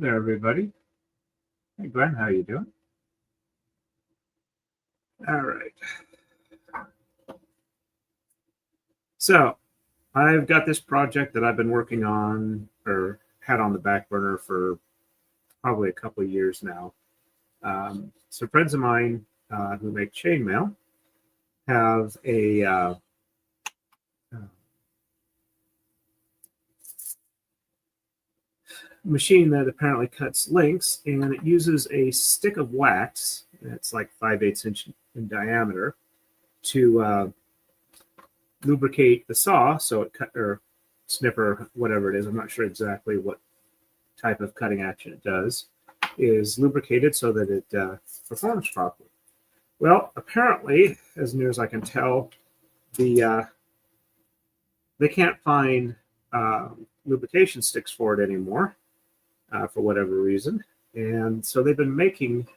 there, everybody. Hey, Glenn, how you doing? All right. So I've got this project that I've been working on or had on the back burner for probably a couple of years now. So friends of mine who make chainmail have a machine that apparently cuts links, and it uses a stick of wax that's like 5/8 inch in diameter to lubricate the saw so it cut, or snipper, whatever it is. I'm not sure exactly what type of cutting action it does, is lubricated so that it performs properly. Well, apparently, as near as I can tell, they can't find lubrication sticks for it anymore for whatever reason. And so they've been making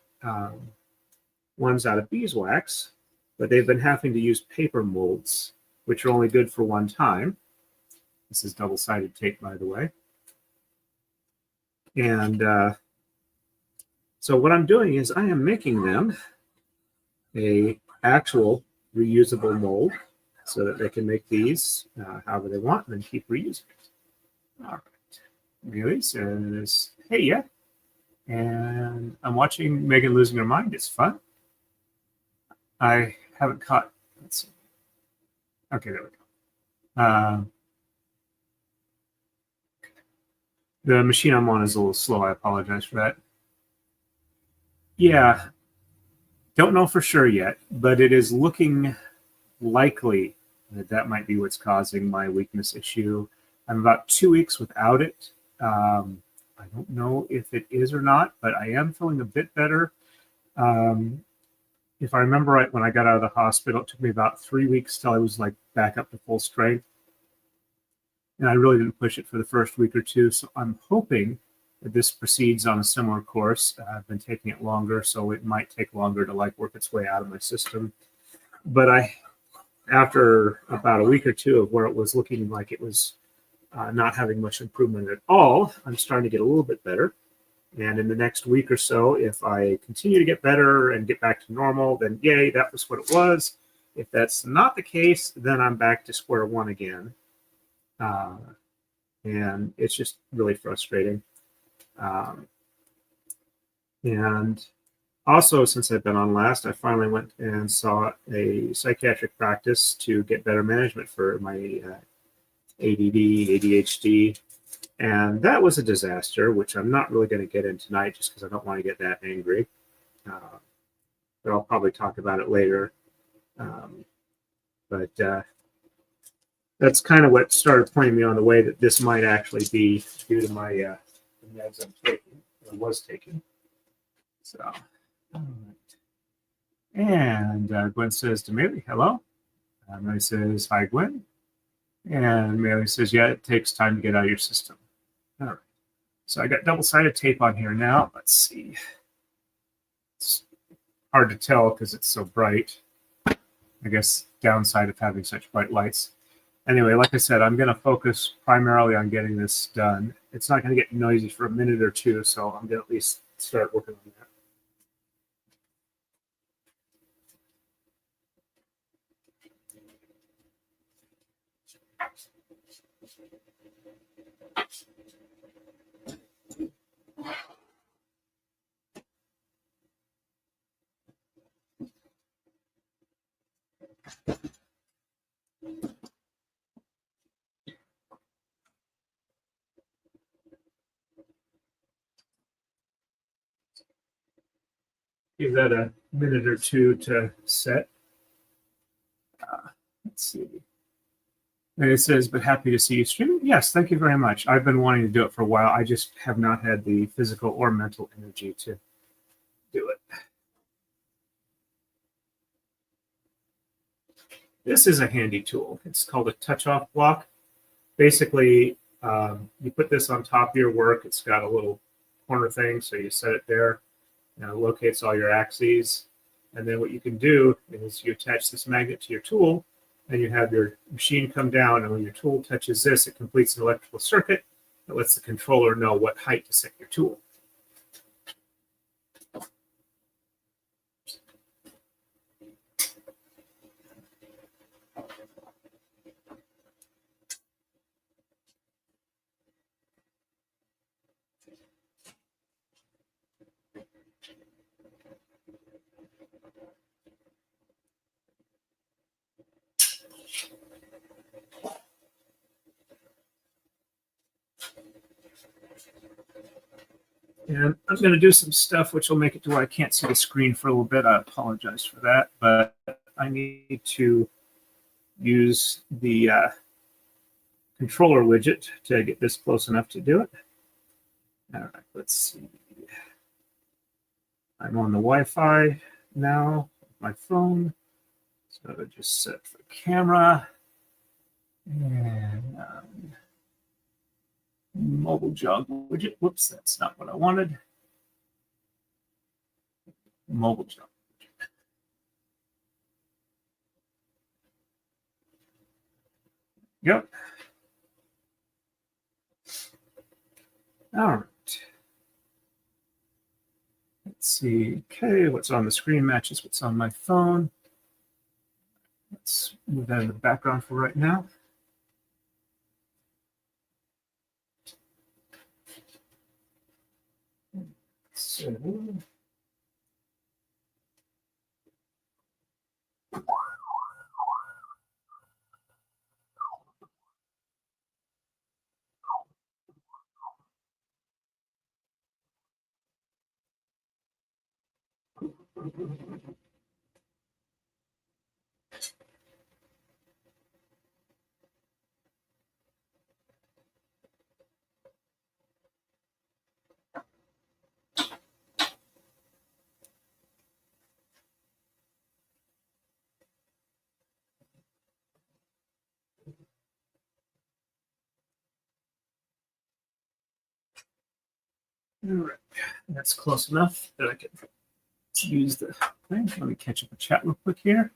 ones out of beeswax, but they've been having to use paper molds, which are only good for one time. This is double-sided tape, by the way. And so what I'm doing is I am making them a actual reusable mold so that they can make these however they want and then keep reusing it. All right. Really says, hey, yeah. And I'm watching Megan losing her mind. It's fun. I haven't caught, let's see. Okay, there we go. The machine I'm on is a little slow. I apologize for that. Yeah, don't know for sure yet, but it is looking likely that that might be what's causing my weakness issue. I'm about 2 weeks without it. I don't know if it is or not, but I am feeling a bit better. If I remember right, when I got out of the hospital, it took me about 3 weeks till I was like back up to full strength. And I really didn't push it for the first week or two. So I'm hoping that this proceeds on a similar course. I've been taking it longer, so it might take longer to like work its way out of my system. But after about a week or two of where it was looking like it was not having much improvement at all, I'm starting to get a little bit better. And in the next week or so, if I continue to get better and get back to normal, then yay, that was what it was. If that's not the case, then I'm back to square one again. And it's just really frustrating. And also, since I've been on last, I finally went and saw a psychiatric practice to get better management for my ADD, ADHD, and that was a disaster, which I'm not really going to get in tonight just because I don't want to get that angry. But I'll probably talk about it later. But that's kind of what started pointing me on the way that this might actually be due to my meds I'm taking, or was taking. So, all right. And Gwen says to Mary, hello. Mary says, hi, Gwen. And Mary says, yeah, it takes time to get out of your system. All right. So I got double-sided tape on here now. Let's see. It's hard to tell because it's so bright. I guess downside of having such bright lights. Anyway, like I said, I'm going to focus primarily on getting this done. It's not going to get noisy for a minute or two, so I'm going to at least start working on that. Give that a minute or two to set. Let's see. And it says, but happy to see you streaming. Yes, thank you very much. I've been wanting to do it for a while. I just have not had the physical or mental energy to do it. This is a handy tool. It's called a touch-off block. Basically, you put this on top of your work. It's got a little corner thing, so you set it there. Now it locates all your axes. And then what you can do is you attach this magnet to your tool, and you have your machine come down, and when your tool touches this, it completes an electrical circuit that lets the controller know what height to set your tool. And I'm going to do some stuff which will make it to where I can't see the screen for a little bit. I apologize for that, but I need to use the controller widget to get this close enough to do it. All right, let's see. I'm on the Wi-Fi now, my phone. So just set for camera and mobile jog widget. Whoops, that's not what I wanted. Mobile jog widget. Yep. All right. Let's see. Okay, what's on the screen matches what's on my phone. Let's move that in the background for right now. So, all right, that's close enough that I can use the thing. Let me catch up the chat real quick here.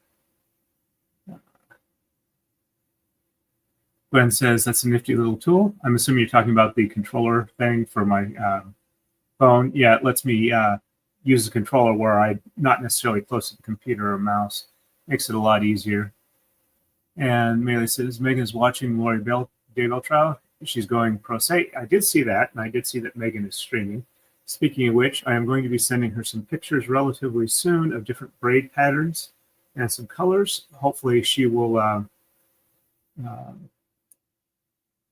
Glenn says that's a nifty little tool. I'm assuming you're talking about the controller thing for my phone. Yeah, it lets me use the controller where I'm not necessarily close to the computer or mouse. Makes it a lot easier. And Melee says Megan is watching Lori Daybell trial. She's going pro se. I did see that, and I did see that Megan is streaming. Speaking of which, I am going to be sending her some pictures relatively soon of different braid patterns and some colors. Hopefully she will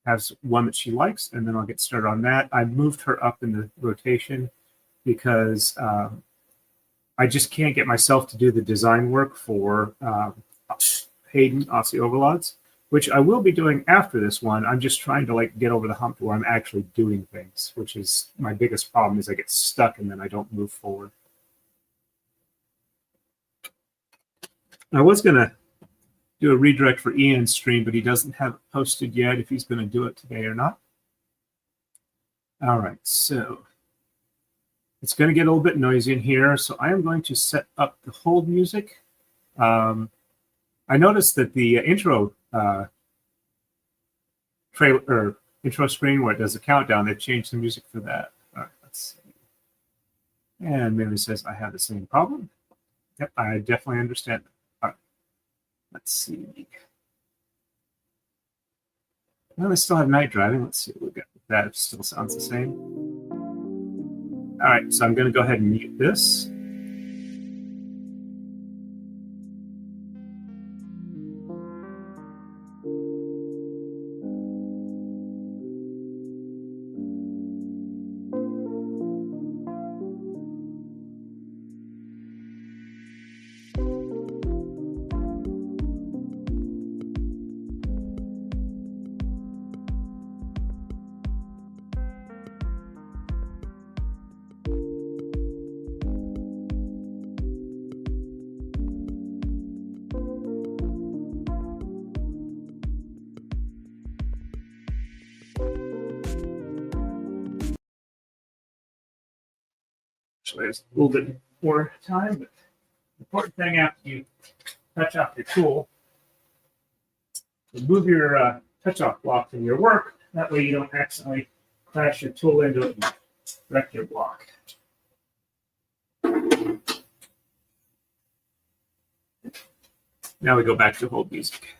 have one that she likes, and then I'll get started on that. I moved her up in the rotation because I just can't get myself to do the design work for Hayden Aussie Overlots, which I will be doing after this one. I'm just trying to get over the hump to where I'm actually doing things, which is my biggest problem. Is I get stuck and then I don't move forward. I was gonna do a redirect for Ian's stream, but he doesn't have it posted yet if he's going to do it today or not. All right, so it's going to get a little bit noisy in here, so I am going to set up the hold music. I noticed that the intro trailer or intro screen where it does the countdown, they've changed the music for that. All right, let's see. And Mary says I have the same problem. Yep, I definitely understand. All right, let's see. Well, I still have night driving. Let's see what we got with that. It still sounds the same. All right, so I'm going to go ahead and mute this. Actually, there's a little bit more time, but the important thing after you touch off your tool, remove your touch off block from your work. That way you don't accidentally crash your tool into it and wreck your block. Now we go back to hold music.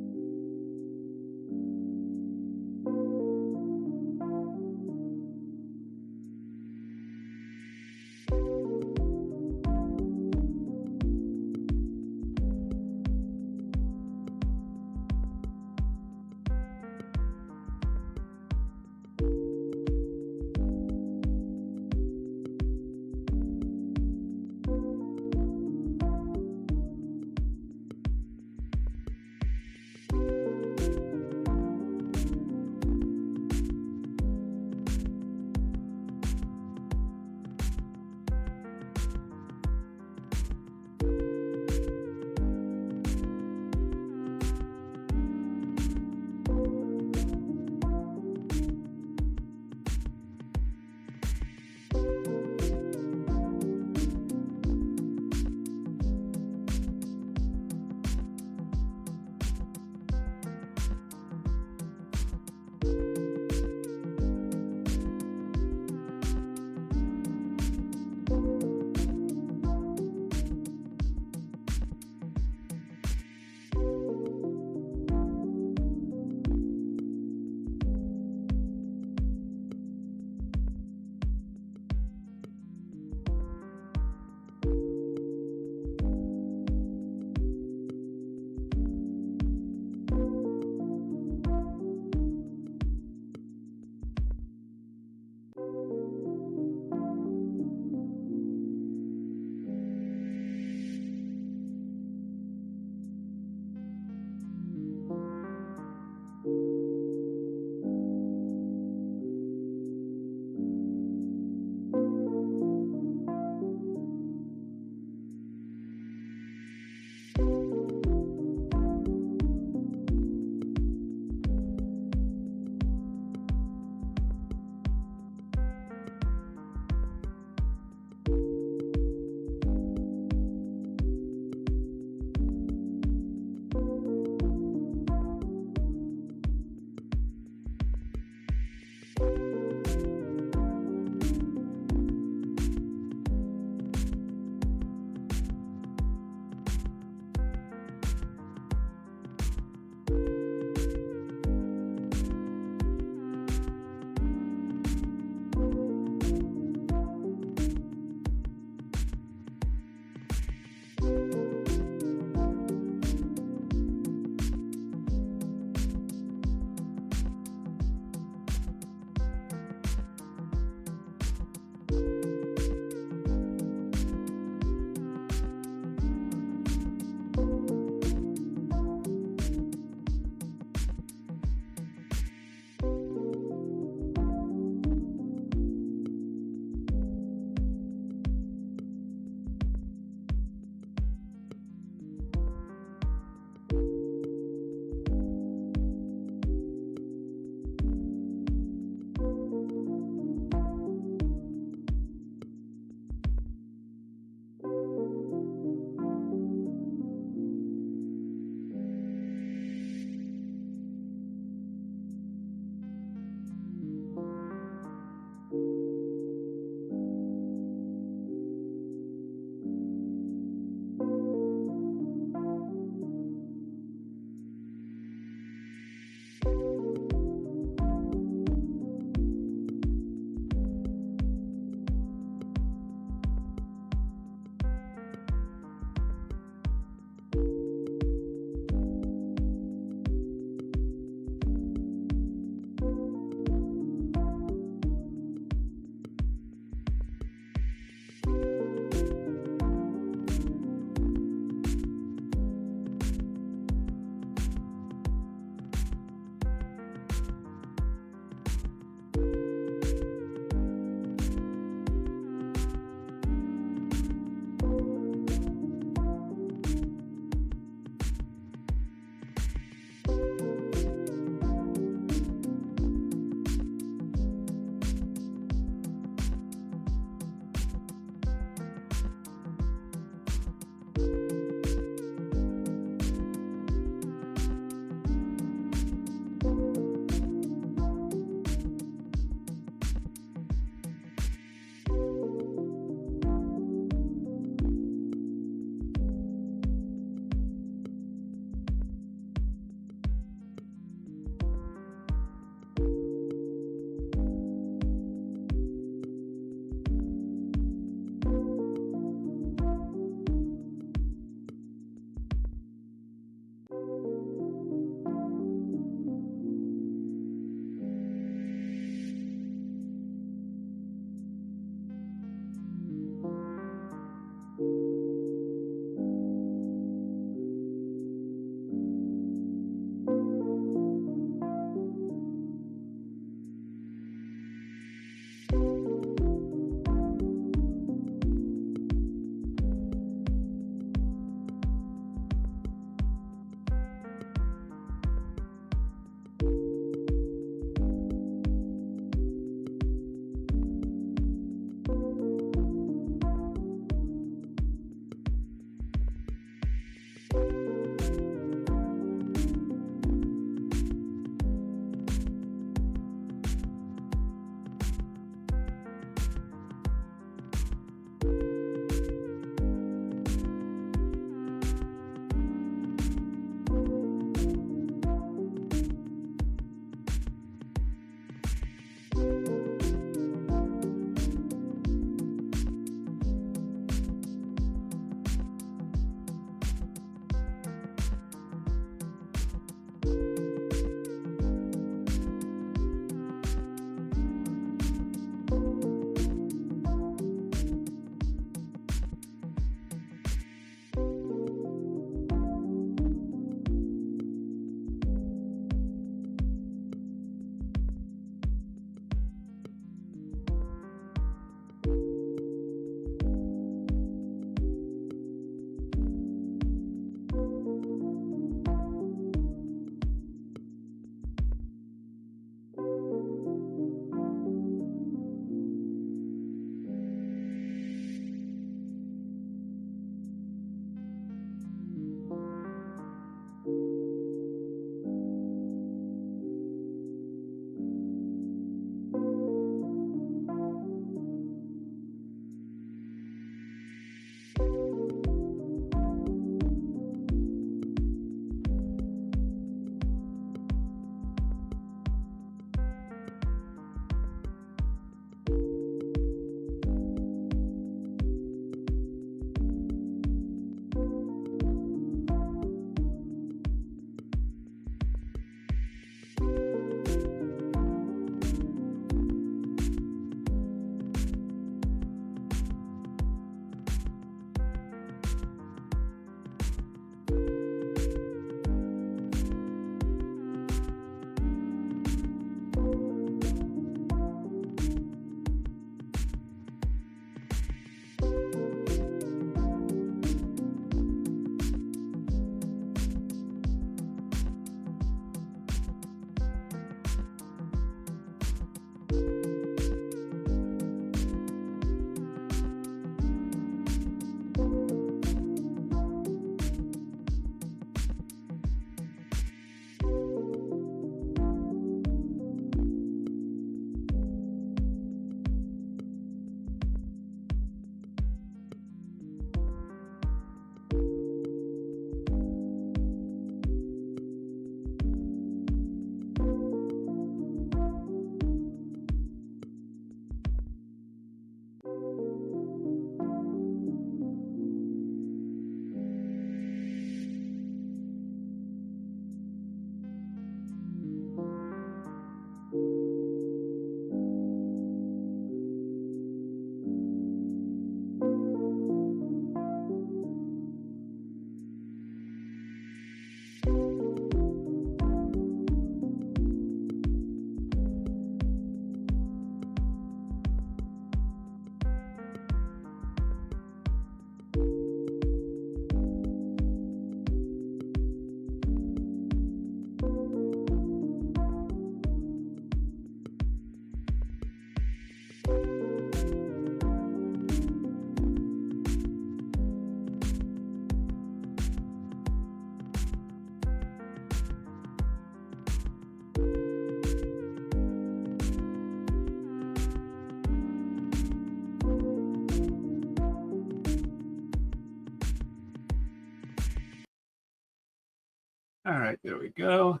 All right, there we go.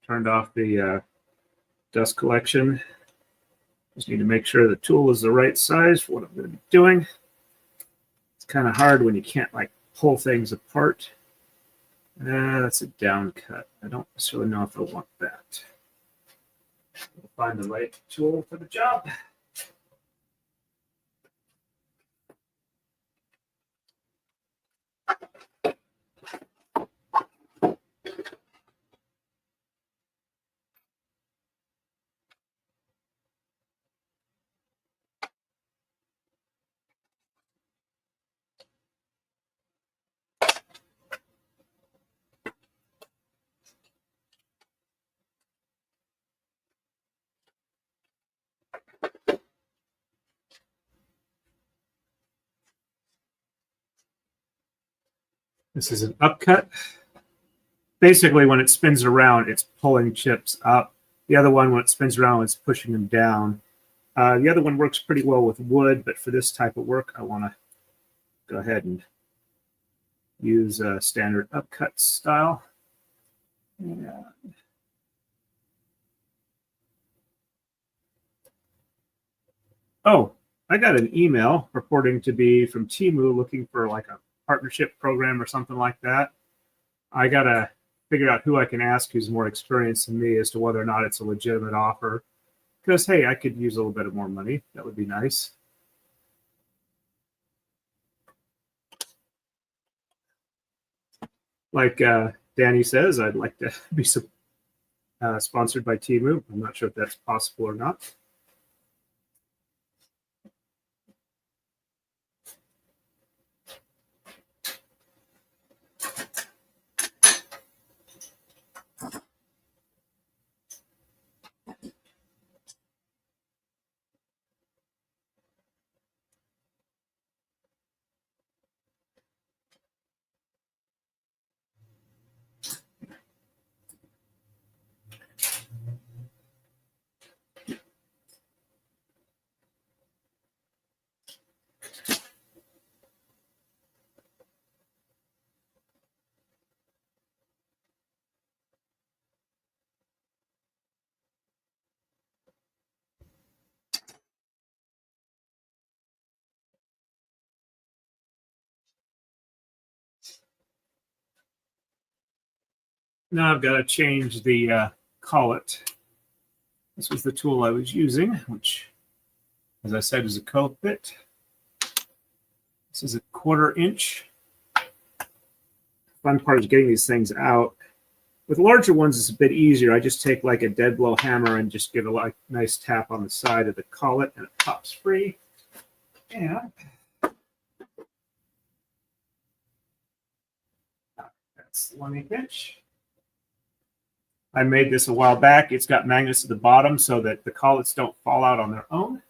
Turned off the dust collection. Just need to make sure the tool is the right size for what I'm going to be doing. It's kind of hard when you can't like pull things apart. That's a down cut. I don't necessarily know if I want that. I'll find the right tool for the job. This is an upcut. Basically, when it spins around, it's pulling chips up. The other one, when it spins around, it's pushing them down. The other one works pretty well with wood, but for this type of work, I want to go ahead and use a standard upcut style. And Oh, I got an email purporting to be from Timu looking for like a partnership program or something like that. I gotta figure out who I can ask who's more experienced than me as to whether or not it's a legitimate offer. Because hey, I could use a little bit of more money. That would be nice. Like Danny says, I'd like to be sponsored by Timu. I'm not sure if that's possible or not. Now I've got to change the collet. This was the tool I was using, which, as I said, is a cope bit. This is a 1/4 inch. Fun part is getting these things out. With larger ones, it's a bit easier. I just take like a dead blow hammer and just give a nice tap on the side of the collet, and it pops free. And that's the 1/8 inch. I made this a while back. It's got magnets at the bottom so that the collets don't fall out on their own.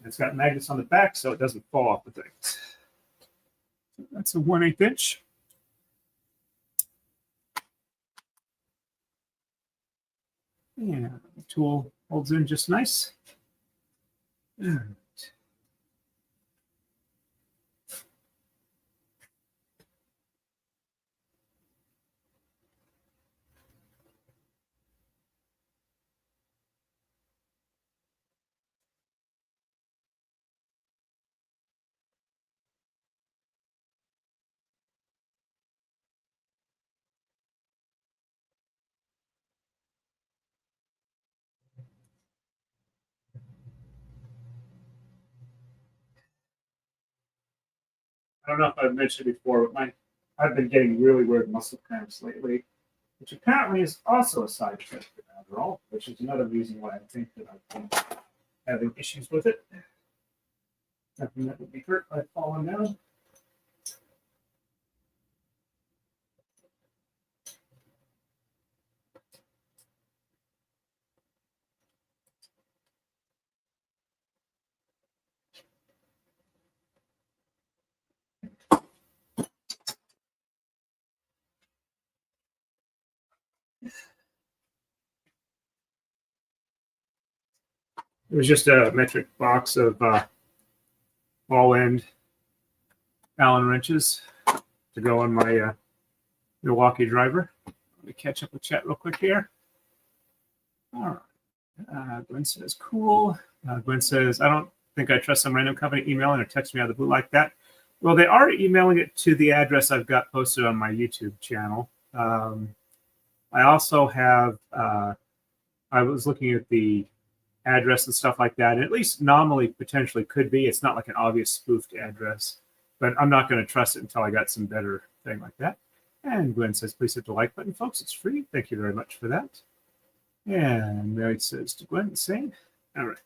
It's got magnets on the back so it doesn't fall off the things. That's a 1/8 inch. Yeah, the tool holds in just nice. I don't know if I've mentioned before, but I've been getting really weird muscle cramps lately, which apparently is also a side effect of Adderall, which is another reason why I think that I've been having issues with it. Nothing that would be hurt by falling down. It was just a metric box of ball end Allen wrenches to go on my Milwaukee driver. Let me catch up with chat real quick here. All right. Gwen says, cool. Gwen says, I don't think I trust some random company emailing or texting me out of the blue like that. Well, they are emailing it to the address I've got posted on my YouTube channel. I also have, I was looking at the address and stuff like that, and at least nominally potentially could be. It's not like an obvious spoofed address, but I'm not going to trust it until I got some better thing like that. And Gwen says, please hit the like button, folks. It's free. Thank you very much for that. And Mary says to Gwen, the same. All right.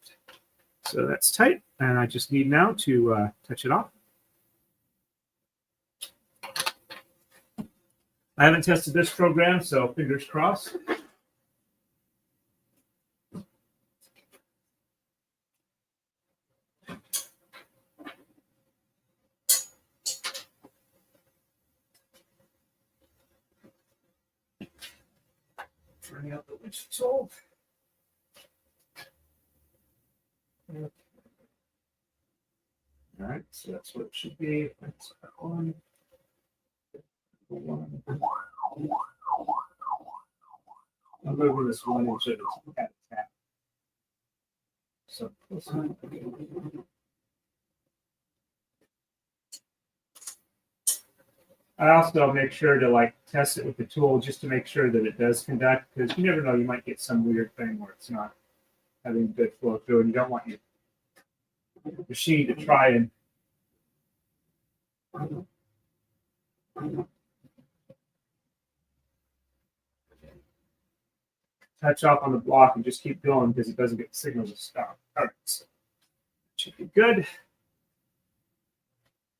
So that's tight, and I just need now to touch it off. I haven't tested this program, so fingers crossed. Turning out the witch tool. All right, so that's what it should be. That's that one. I'm moving this 1 inch at a tap. So close enough. I also make sure to like test it with the tool just to make sure that it does conduct, because you never know, you might get some weird thing where it's not having good flow through, and you don't want your machine to try and touch off on the block and just keep going because it doesn't get the signal to stop. All right, so should be good.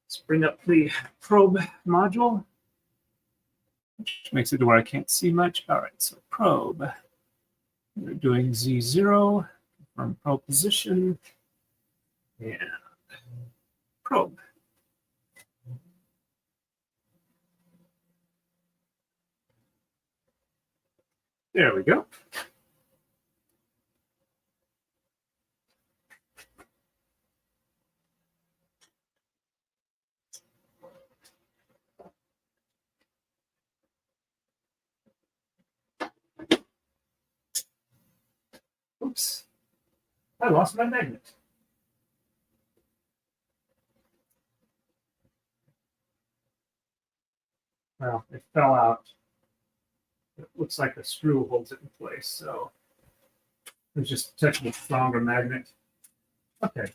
Let's bring up the probe module, which makes it to where I can't see much. All right, so probe. We're doing Z0 from probe position and probe. There we go. Oops, I lost my magnet. Well, it fell out. It looks like the screw holds it in place, so it's just touching a stronger magnet. Okay,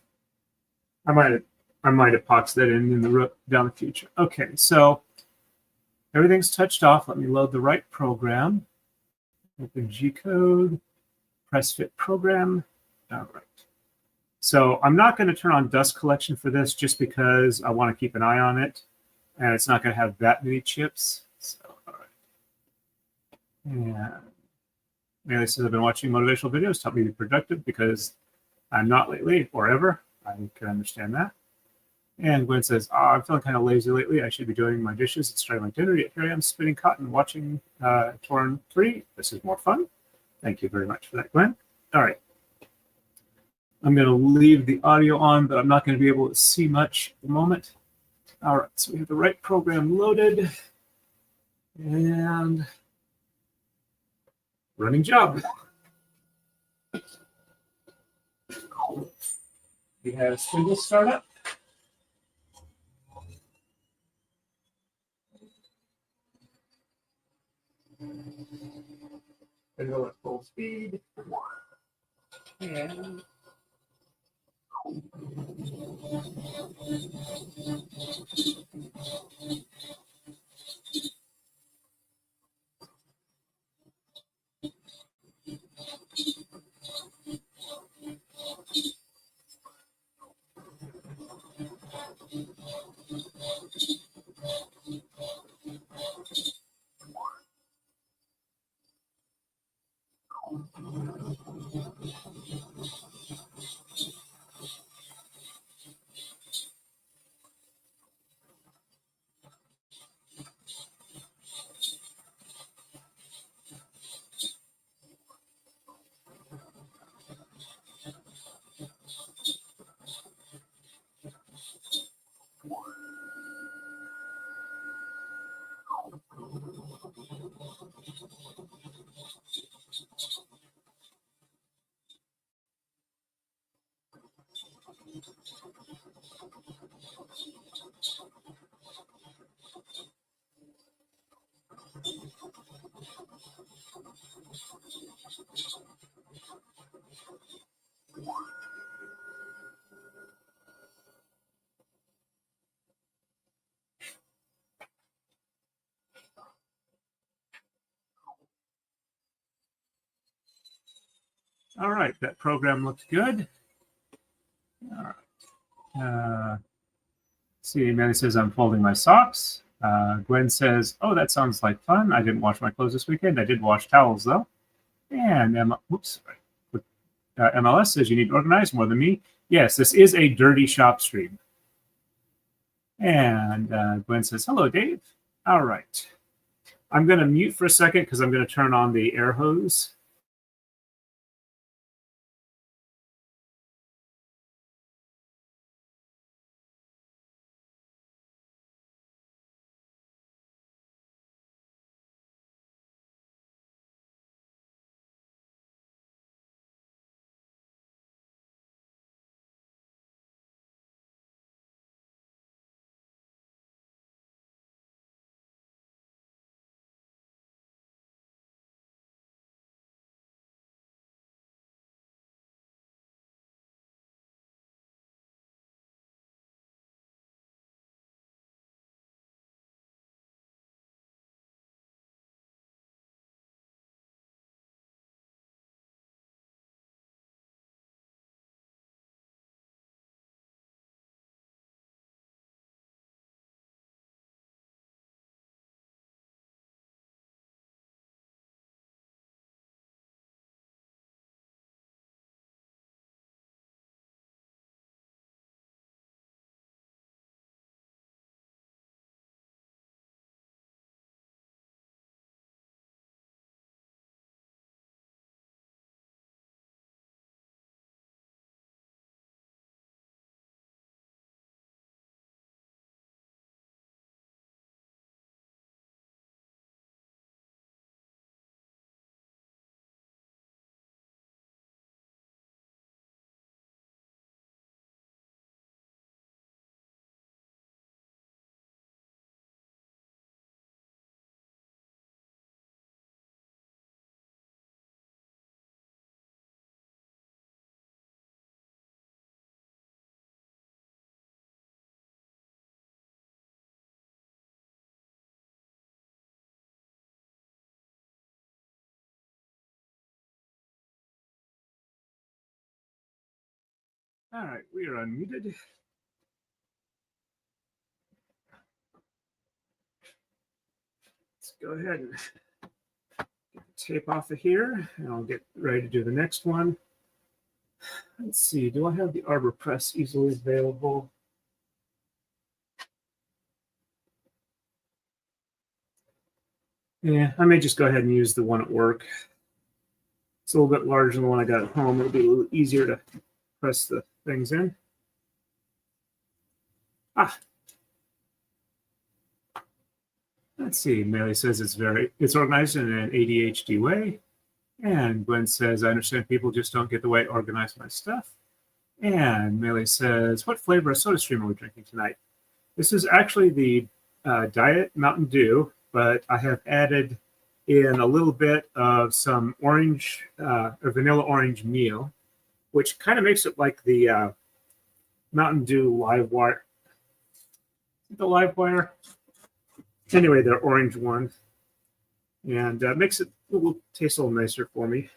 I might epoxy that in the down the future. Okay, so everything's touched off. Let me load the right program. Open G-code, press fit program. All right. So I'm not going to turn on dust collection for this just because I want to keep an eye on it, and it's not going to have that many chips. So, all right. And Mary says, I've been watching motivational videos to help me be productive because I'm not lately or ever. I can understand that. And Gwen says, I'm feeling kind of lazy lately. I should be doing my dishes and starting my dinner. Yet here I am spinning cotton, watching Torn 3. This is more fun. Thank you very much for that, Gwen. All right. I'm going to leave the audio on, but I'm not going to be able to see much at the moment. All right, so we have the right program loaded and running job. We have a spindle startup. Spindle at full speed. And all right, that program looks good. All right. See, Manny says, I'm folding my socks. Gwen says, oh, that sounds like fun. I didn't wash my clothes this weekend. I did wash towels, though. And MLS says, you need to organize more than me. Yes, this is a dirty shop stream. And Gwen says, hello, Dave. All right. I'm going to mute for a second because I'm going to turn on the air hose. All right, we are unmuted. Let's go ahead and get the tape off of here, and I'll get ready to do the next one. Let's see, do I have the ArborPress easily available? Yeah, I may just go ahead and use the one at work. It's a little bit larger than the one I got at home. It'll be a little easier to press the things in. Let's see. Melee says it's organized in an ADHD way. And Gwen says, I understand people just don't get the way I organize my stuff. And Melee says, what flavor of SodaStream are we drinking tonight? This is actually the Diet Mountain Dew, but I have added in a little bit of some orange or vanilla orange meal, which kind of makes it like the Mountain Dew Live Wire. The Live Wire. Anyway, the orange one. And makes it taste a little nicer for me.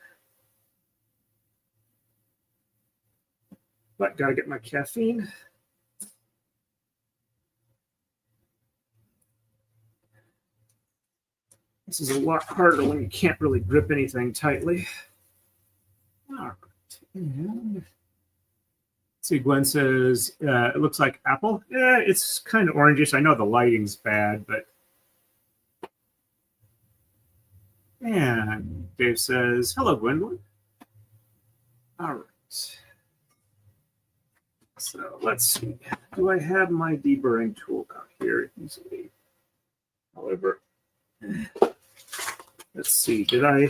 But gotta get my caffeine. This is a lot harder when you can't really grip anything tightly. All right. And see, Gwen says, it looks like apple. Yeah, it's kind of orangish. I know the lighting's bad, but. And Dave says, hello, Gwendolyn. All right. So let's see. Do I have my deburring tool out here easily? However, let's see. Did I?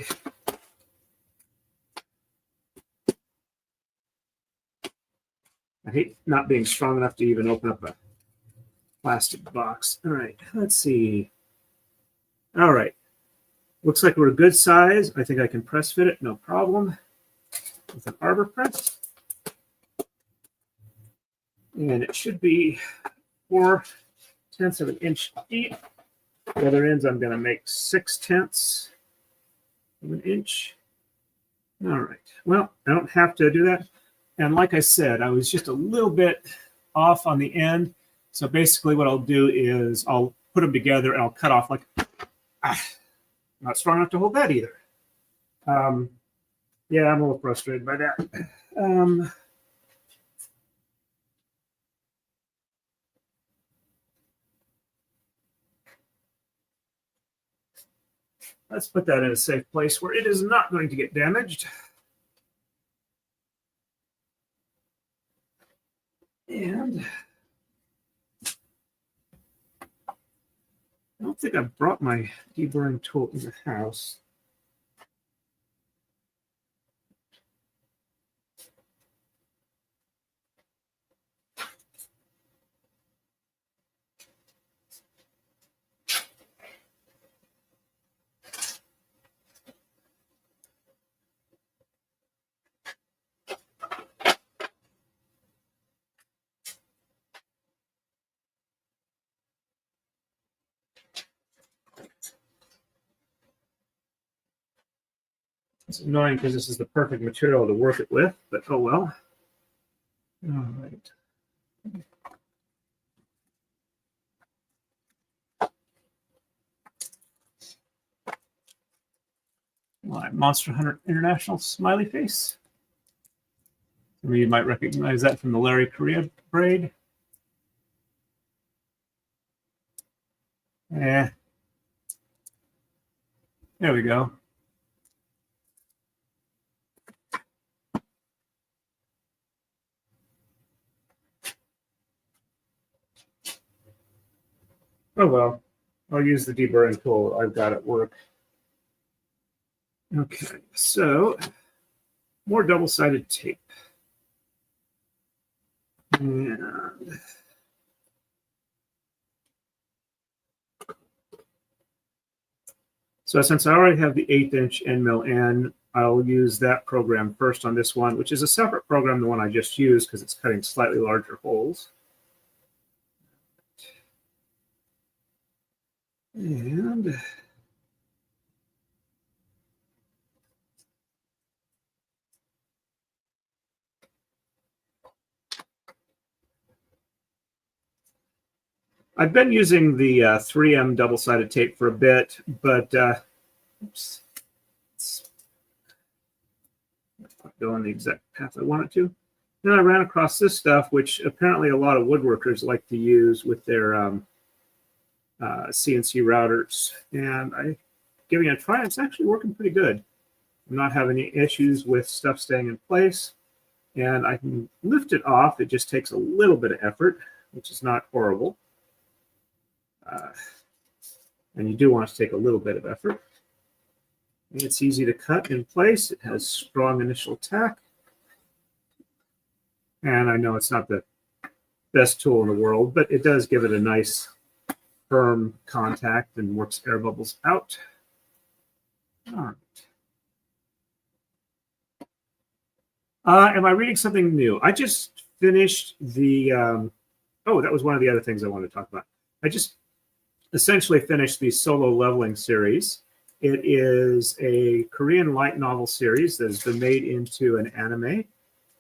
I hate not being strong enough to even open up a plastic box. All right. Let's see. All right. Looks like we're a good size. I think I can press fit it, no problem, with an ArborPress. And it should be 4/10 of an inch deep. The other ends, I'm going to make 6/10 of an inch. All right. Well, I don't have to do that. And like I said, I was just a little bit off on the end. So basically what I'll do is I'll put them together and I'll cut off like, not strong enough to hold that either. Yeah, I'm a little frustrated by that. Let's put that in a safe place where it is not going to get damaged. And I don't think I brought my deburring tool in the house. It's annoying because this is the perfect material to work it with, but oh well. All right. My Monster Hunter International smiley face. Some of you might recognize that from the Larry Correa braid. Yeah. There we go. Oh well, I'll use the deburring tool I've got at work. Okay, so more double-sided tape. And so since I already have the 1/8 inch end mill in, I'll use that program first on this one, which is a separate program than the one I just used because it's cutting slightly larger holes. And I've been using the 3M double-sided tape for a bit, but oops, it's not going the exact path I want it to. Then I ran across this stuff, which apparently a lot of woodworkers like to use with their CNC routers, and I'm giving it a try. It's actually working pretty good. I'm not having any issues with stuff staying in place, and I can lift it off. It just takes a little bit of effort, which is not horrible. And you do want to take a little bit of effort. And it's easy to cut in place. It has strong initial tack. And I know it's not the best tool in the world, but it does give it a nice firm contact and works air bubbles out. All right. Am I reading something new? I just finished the, oh, that was one of the other things I wanted to talk about. I just essentially finished the Solo Leveling series. It is a Korean light novel series that has been made into an anime,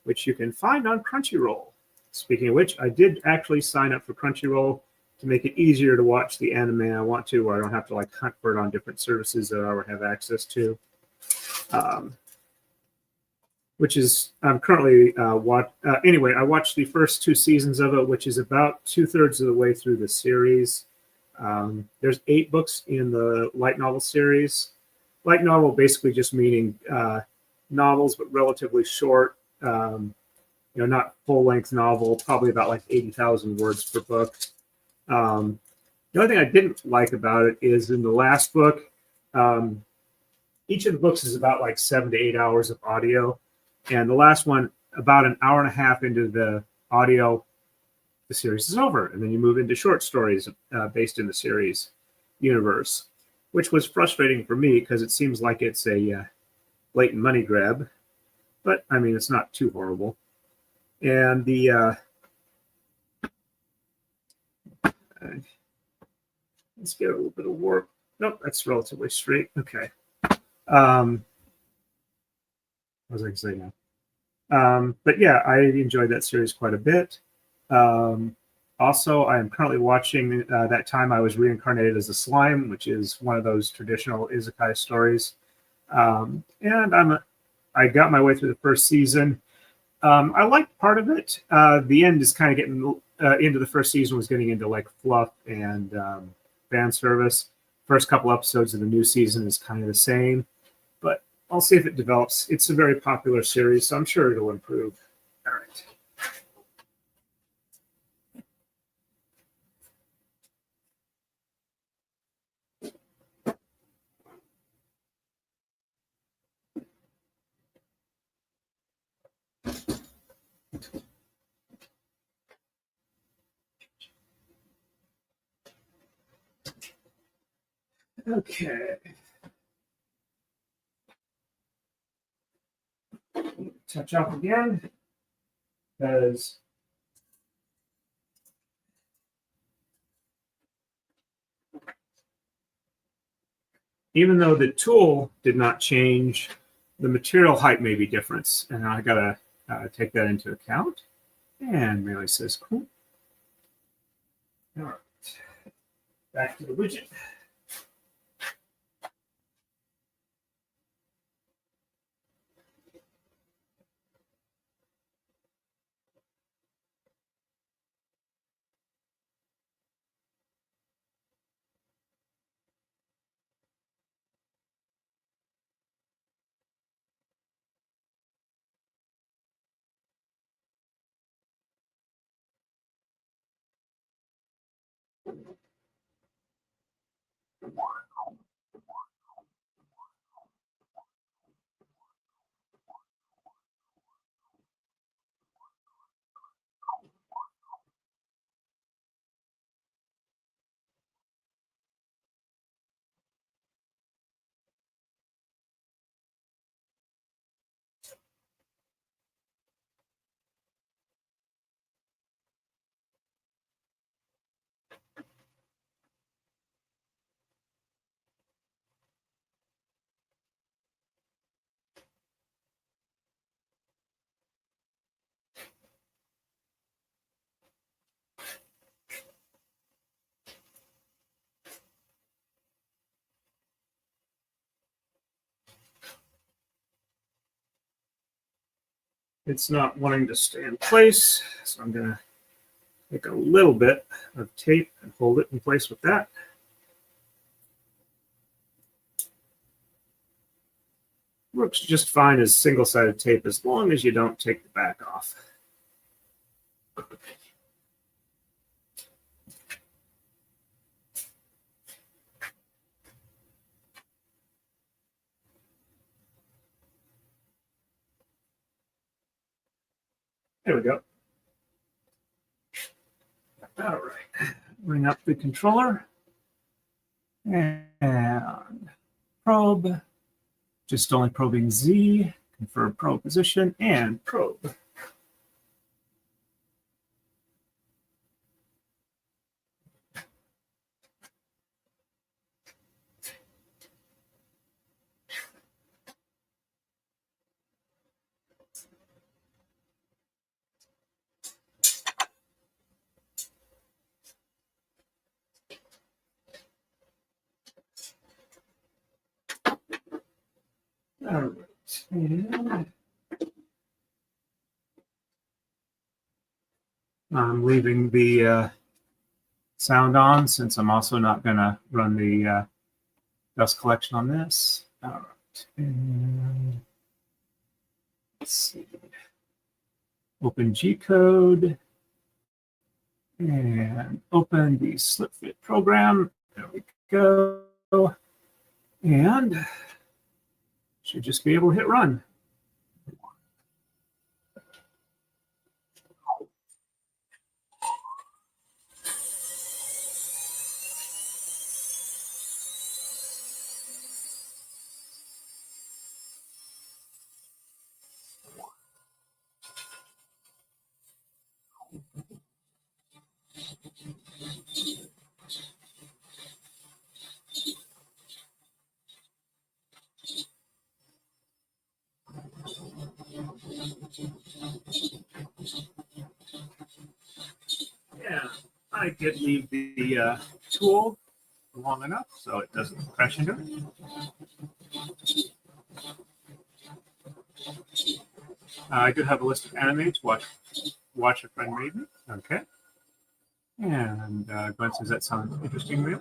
which you can find on Crunchyroll. Speaking of which, I did actually sign up for Crunchyroll to make it easier to watch the anime I want to, where I don't have to like hunt for it on different services that I already have access to. Which is, I'm currently, anyway, I watched the first 2 seasons of it, which is about 2/3 of the way through the series. There's 8 books in the light novel series. Light novel basically just meaning novels, but relatively short. Not full-length novel, probably about like 80,000 words per book. The only thing I didn't like about it is in the last book, each of the books is about like 7 to 8 hours of audio. And the last one, about an hour and a half into the audio, the series is over. And then you move into short stories based in the series universe, which was frustrating for me because it seems like it's a blatant money grab. But, I mean, it's not too horrible. And the let's get a little bit of warp. Nope, that's relatively straight. Okay. What was I going to say now? But yeah, I enjoyed that series quite a bit. Also, I am currently watching That Time I Was Reincarnated as a Slime, which is one of those traditional isekai stories. And I got my way through the first season. I liked part of it. The end is kind of getting into the first season was getting into like fluff and fan service. First couple episodes of the new season is kind of the same, but I'll see if it develops. It's a very popular series, so I'm sure it'll improve. All right. Okay. Touch up again, because even though the tool did not change, the material height may be different, and I gotta take that into account. And Melee says, cool. All right, back to the widget. it's not wanting to stay in place. So I'm going to take a little bit of tape and hold it in place with that. Works just fine as single-sided tape as long as you don't take the back off. There we go. All right. Bring up the controller and probe. Just only probing Z, confirm probe position, and probe. All right. And I'm leaving the sound on since I'm also not going to run the dust collection on this. All right. And let's see. Open G code and open the SlipFit program. There we go. And should just be able to hit run. Yeah, I did leave the tool long enough so it doesn't crash into it. I do have a list of animates. Watch a friend read me. Okay. And Gwen says that sounds interesting, real.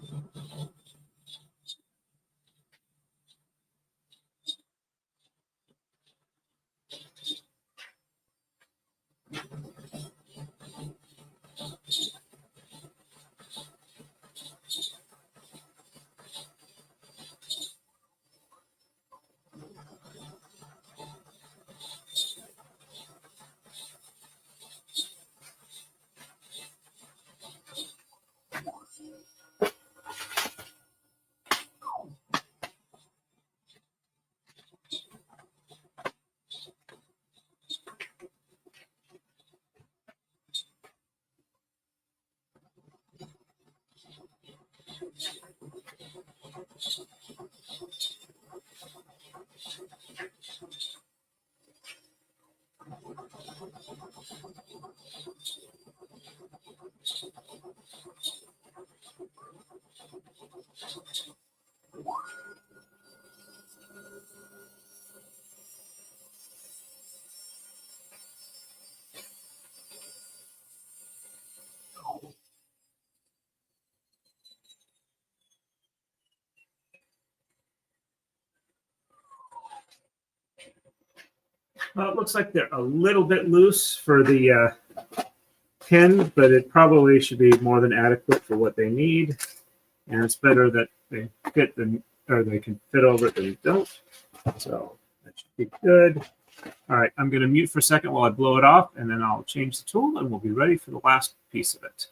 Well, it looks like they're a little bit loose for the pin, but it probably should be more than adequate for what they need. And it's better that they fit than, or they can fit over it than they don't. So that should be good. All right, I'm going to mute for a second while I blow it off, and then I'll change the tool, and we'll be ready for the last piece of it.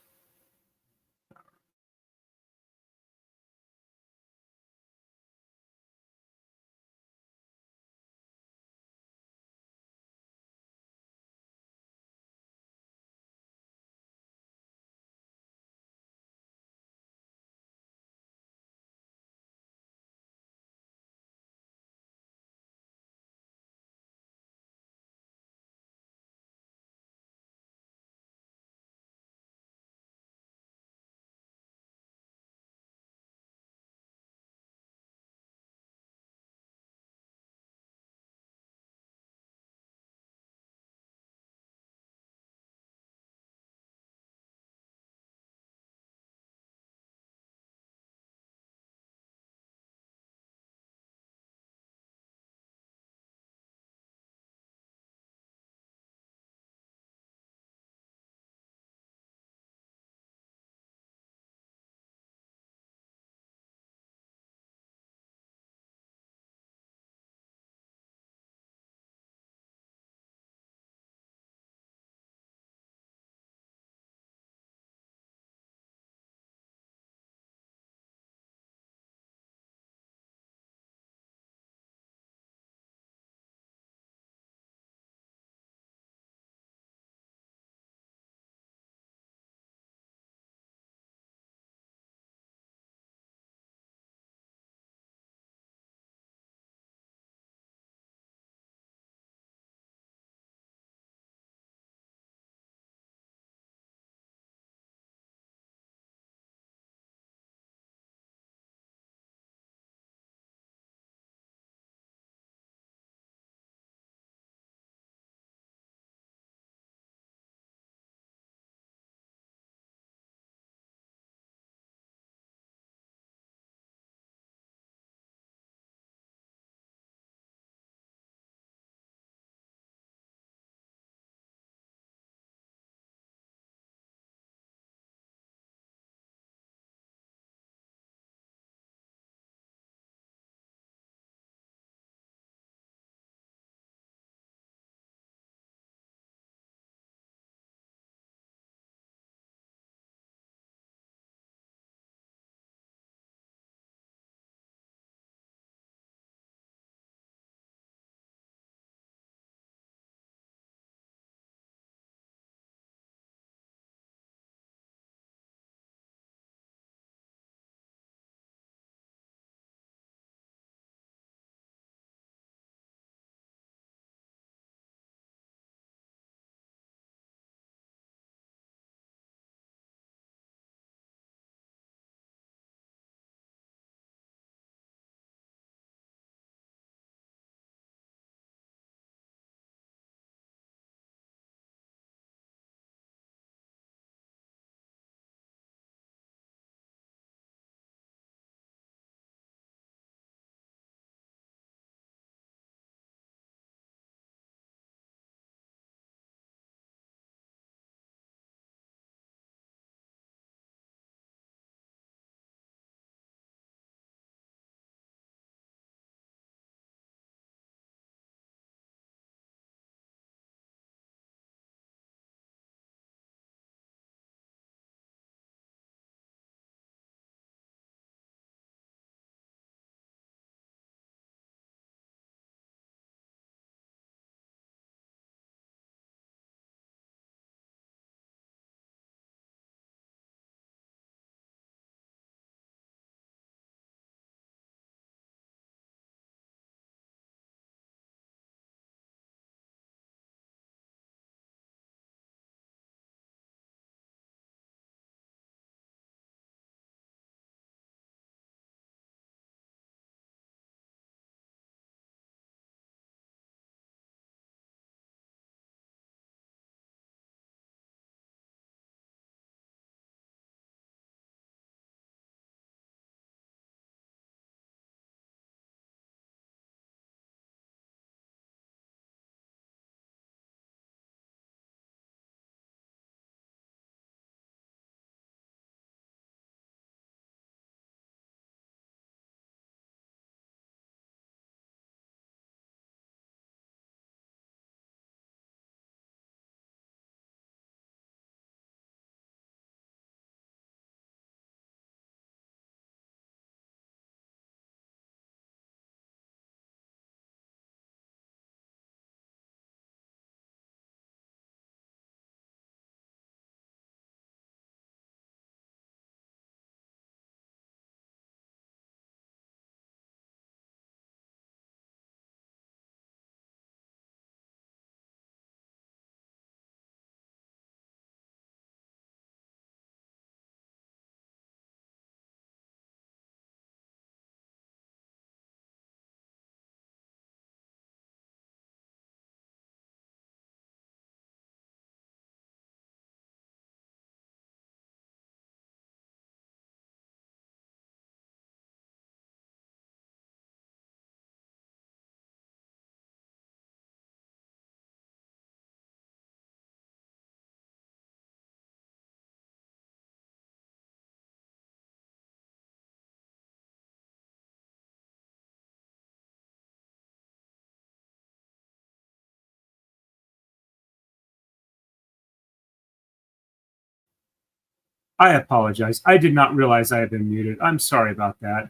I apologize. I did not realize I had been muted. I'm sorry about that.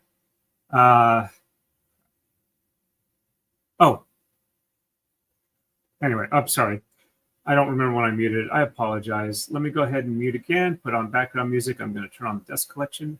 Oh, anyway, I'm sorry. I don't remember when I muted it. I apologize. Let me go ahead and mute again, put on background music. I'm going to turn on the dust collection.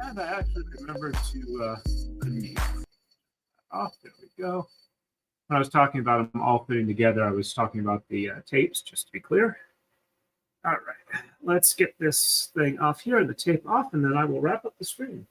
And I actually remembered to unmute. Oh, there we go. When I was talking about them all fitting together, I was talking about the tapes, just to be clear. All right, let's get this thing off here, the tape off, and then I will wrap up the screen.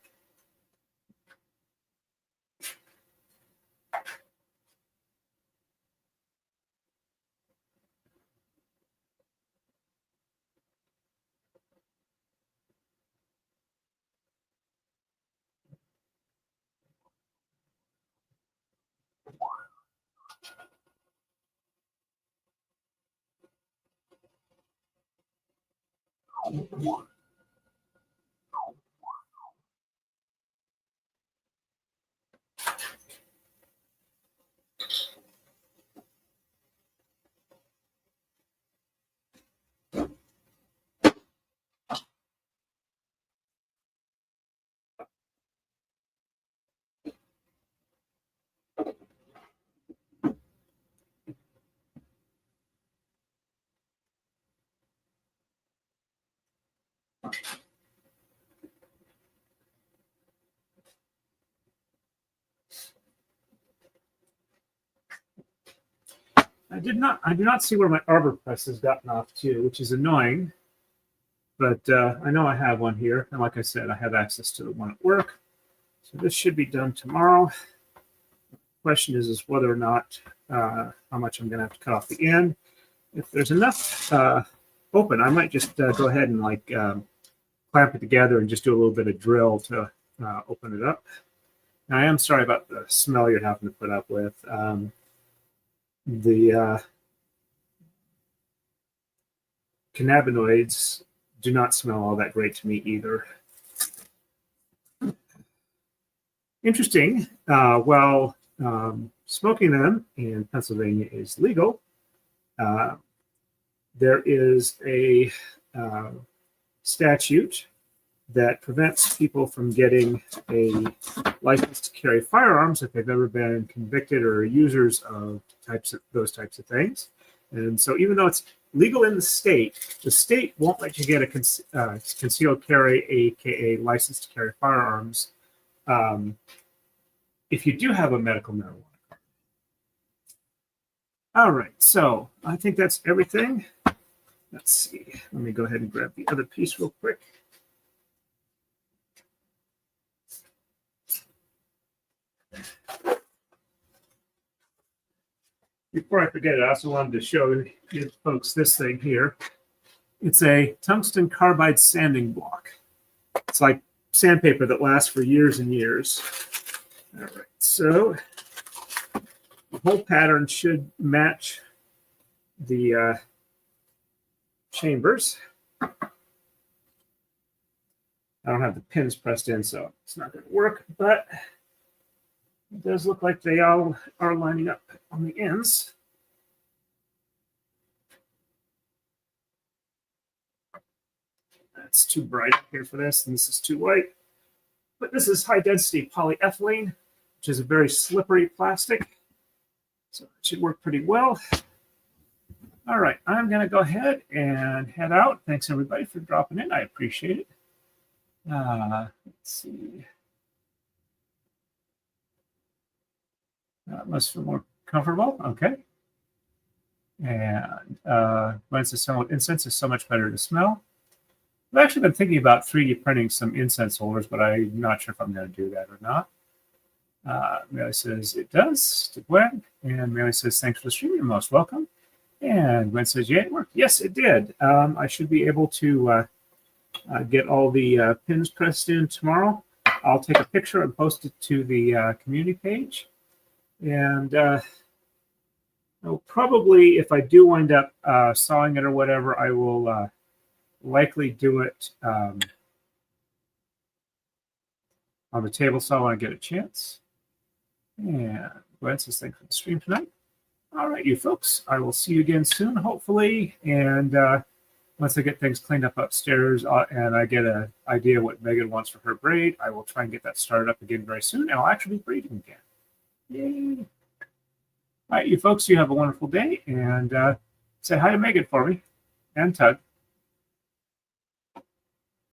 I do not see where my arbor press has gotten off to, which is annoying. But I know I have one here, and like I said, I have access to the one at work. So this should be done tomorrow. The question is whether or not how much I'm going to have to cut off the end. If there's enough open, I might just go ahead and like clamp it together and just do a little bit of drill to open it up. Now, I am sorry about the smell you're having to put up with. The cannabinoids do not smell all that great to me either. Interesting. smoking them in Pennsylvania is legal. There is a statute that prevents people from getting a license to carry firearms if they've ever been convicted or users of those types of things. And so even though it's legal in the state won't let you get a concealed carry, aka license to carry firearms, if you do have a medical marijuana card. All right, so I think that's everything. Let's see. Let me go ahead and grab the other piece real quick. Before I forget, I also wanted to show you folks this thing here. It's a tungsten carbide sanding block. It's like sandpaper that lasts for years and years. All right, so the whole pattern should match the chambers. I don't have the pins pressed in, so it's not going to work, but it does look like they all are lining up on the ends. That's too bright up here for this, and this is too white. But this is high-density polyethylene, which is a very slippery plastic. So it should work pretty well. All right, I'm going to go ahead and head out. Thanks, everybody, for dropping in. I appreciate it. Let's see. That must feel more comfortable. Okay. And incense is so much better to smell. I've actually been thinking about 3D printing some incense holders, but I'm not sure if I'm going to do that or not. Mary says it does to Gwen. And Mary says, thanks for the stream. You're most welcome. And Gwen says, yeah, it worked. Yes, it did. I should be able to get all the pins pressed in tomorrow. I'll take a picture and post it to the community page. And I'll probably, if I do wind up sawing it or whatever, I will likely do it on the table saw when I get a chance. And Gwen says, thanks for the stream tonight. All right, you folks, I will see you again soon, hopefully. And once I get things cleaned up upstairs and I get an idea what Megan wants for her braid, I will try and get that started up again very soon. And I'll actually be braiding again. Yay. All right, you folks, you have a wonderful day. And say hi to Megan for me and Tug.